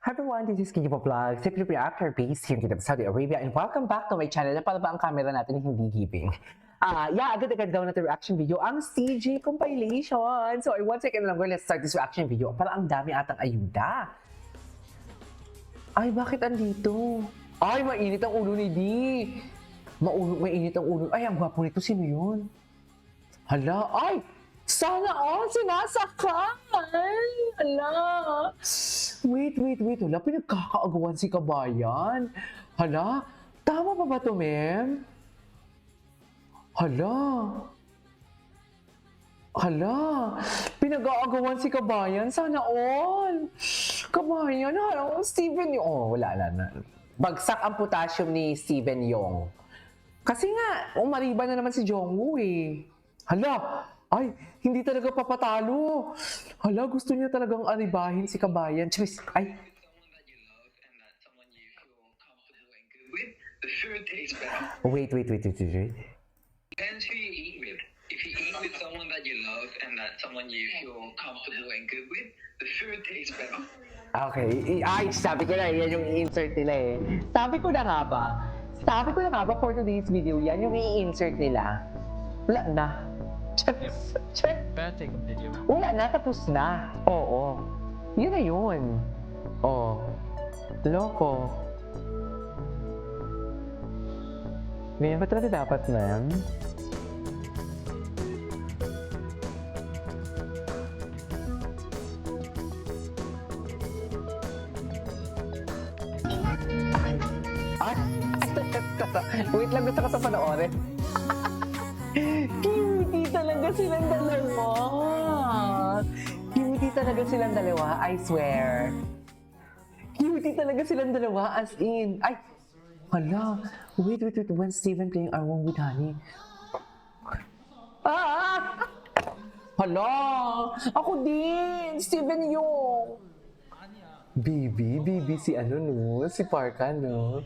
Hi everyone, this is Kiki Vlog, Simply Reactor based here in Saudi Arabia, and welcome back to my channel. Para ba ang camera natin hindi giving? Agad-agad daw natin reaction video ang CJ compilation. So, one second lang, let's start this reaction video. Para ang dami atang ayuda. Ay, bakit andito? Ay, mainit ang ulo ni D. Mainit ang ulo. Ay, ang gwapo nito. Sino yun? Hala, ay! Sana all sinasakal! Hala! Wait. Hala, pinagkakaagawan si Kabayan. Hala, tama pa ba to, ma'am? Hala, pinag-aagawan si Kabayan. Sana all! Kabayan, hala, Steven Yong. Oh, wala na. Bagsak ang potassium ni Steven Yong. Kasi nga, umariba na naman si Jongwoo eh. Hala, ay, hindi talaga papatalo. Hala, gusto niya talagang aribahin si Kabayan. Charis, ay. The food tastes better. Wait. Depends who you eat with. If you eat with someone that you love and that someone you feel comfortable and good with, the food tastes better. Okay, ay, sabi ko na, yan yung i-insert nila eh. Sabi ko na nga ba for today's video, yan yung i-insert nila. Wala na. Better take a video. Wala na, tapos na. Oo. Yun na yun. Oo. Loko. Ganyan ba talaga dapat, ma'am? Wait lang, gusto ko ito panoorin. Cutie talaga silang dalawa. Cutie talaga silang dalawa, I swear. Cutie talaga silang dalawa, as in. Ay, hala. Wait. When Steven playing Arwong with Honey. Hala. Ako din. Steven Yong. Baby, si ano no? Si Parka no?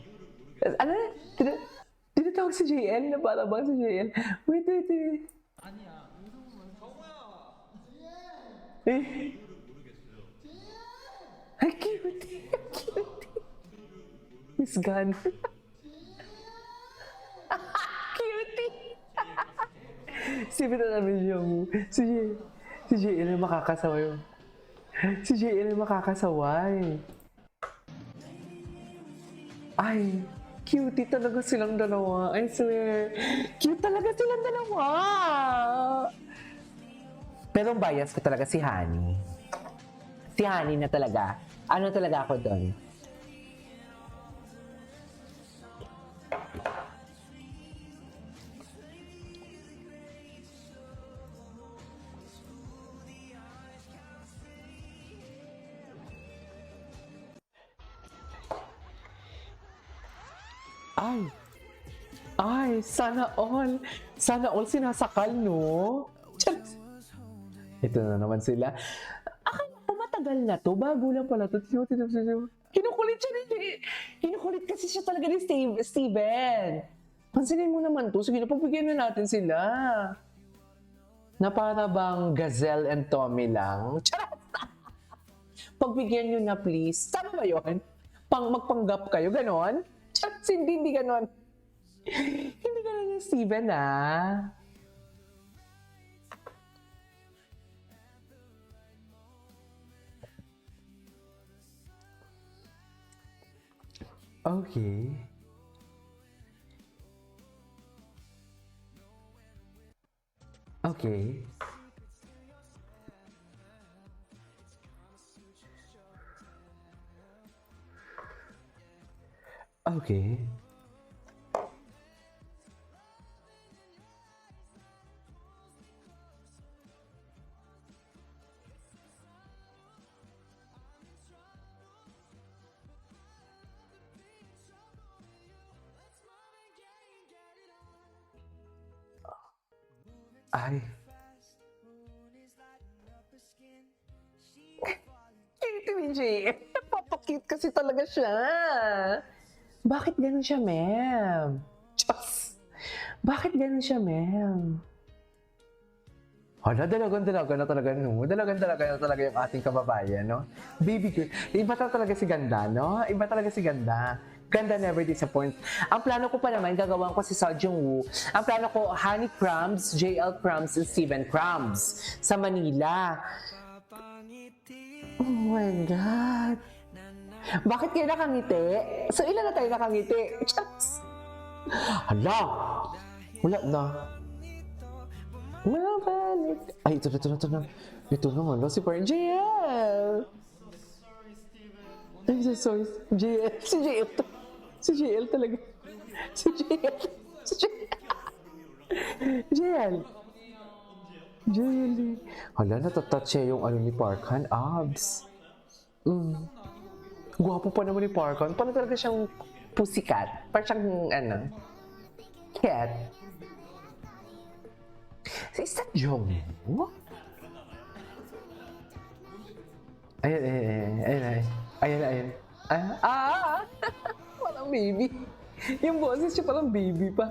Ano? Tinatawag si JL na para bang si JL? Wait. Eh? Ay, cutie. He's gone. Cutie. Sabi na namin yung si JL na makakasaway. Si JL na makakasaway. Ay, cutie talaga silang dalawa. I swear. Cute talaga silang dalawa. Pero ang bias ko talaga si Honey. Si Honey na talaga. Ano talaga ako doon? Ay, sana all sinasakal, no? Ito na naman sila. Akala ko matagal na to, bago lang pala to. Kinukulit siya Kinukulit kasi siya talaga ni Steven. Pansinin mo naman to. Sige na, pagbigyan na natin sila. Na para bang Gazelle and Tommy lang. Charot! Pagbigyan nyo na please. Tama ba yun? Magpanggap kayo, ganon? Charot, hindi ganon. Hindi ganon yung Steven, ah. Okay. Okay. Okay. Ay. Cute ni JM. Napapakute kasi talaga siya. Bakit ganun siya, ma'am? Diyos! Bakit ganun siya, ma'am? Hala, dalagan-dalaga na talaga, no? Dalagan-dalaga na talaga yung ating kababayan, no? Baby girl. Iba talaga si Ganda, no? Iba talaga si Ganda. Ganda never disappoints. Ang plano ko pa naman, gagawan ko si Seo Woo. Ang plano ko, Honey Crumbs, JL Crumbs, and Steven Crumbs sa Manila. Oh my God. Bakit kayo nakangiti? So, ilan na tayo nakangiti? Chaps! Hala! Wala na. Mabalik. Ay, ito na. Ito na, wala si Parang JL. I'm so sorry. JL. Si JL. Si JL talaga. Si JL. Si JL. JL. JL. Hala, natatouch siya yung ano ni Parkan. Abs. Gwapo pa naman ni Parkan. Parang talaga siyang pussycat. Parang siyang, cat. Is that Jungwoo? Ayan. Parang baby. Yung boses siya parang baby pa.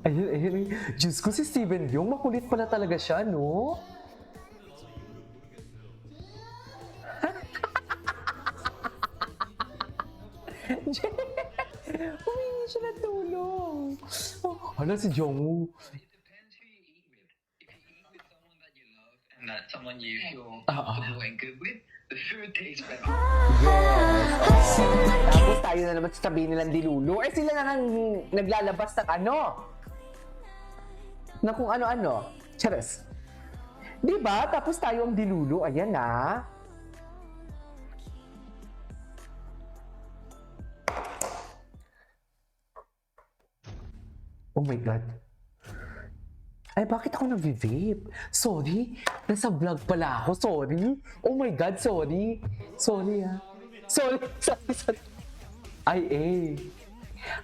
Ayan. Diyos ko, si Steven Yeun, makulit pala talaga siya, no? Humingi siya ng tulong. Hala, si Jungwoo. It depends who you eat with. If you eat with someone that you love and that someone you feel comfortable and good with, the food tastes better. Yes. Tapos tayo na naman sasabihin nilang dilulo. Eh sila na nang naglalabas ng ano? Na kung ano-ano. Charas. Diba? Tapos tayo ang dilulo. Ayan na. Oh my God. Ay, bakit ako nag-vape? Sorry. Nasa vlog pala ako. Sorry. Oh my God, sorry. Sorry, ha. Sorry. Ay,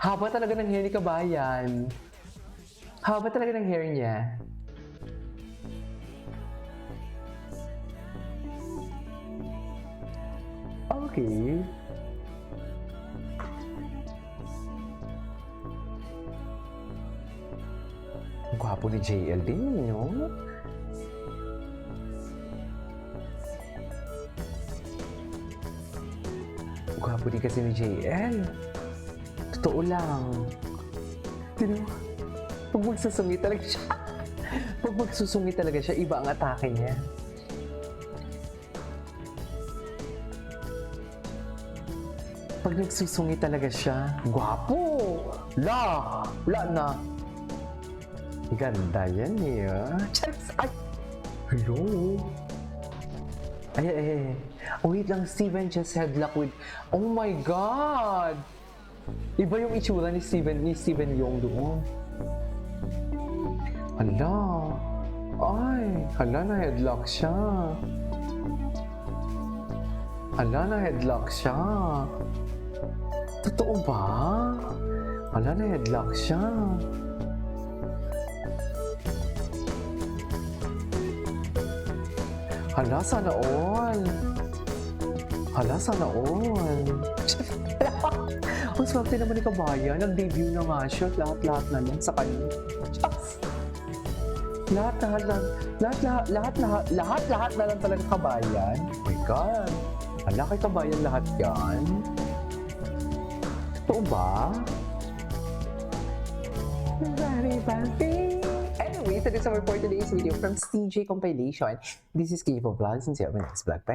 haba talaga ng hair ni Kabayan. Haba talaga ng hair niya. Okay. Ang gwapo ni JL din, no? Ang gwapo din kasi ni JL. Totoo lang. Tino, pag magsusungi talaga siya. Pag magsusungi talaga siya, iba ang atake niya. Pag nagsusungi talaga siya, gwapo! Wala na. Ganda yan eh. Charis! Ay! Hello? Ay. Oh, wait lang, Steven just headlock with... Oh my God! Iba yung itsura ni Steven Yeun doon. Hala! Ay! Hala, na-headlock siya. Totoo ba? Hala, na-headlock siya. Hala, sana all. Ang swerte naman ni Kabayan. Nag-debut na nga siya. Lahat na lang sa kanya. Lahat na lang talaga Kabayan. Oh my God. Hala, kay Kabayan lahat yan. Totoo ba? Anyway, so this is our for today's video from CJ Compilation. This is K-Pop Vlogs and see you on my next vlog. Bye!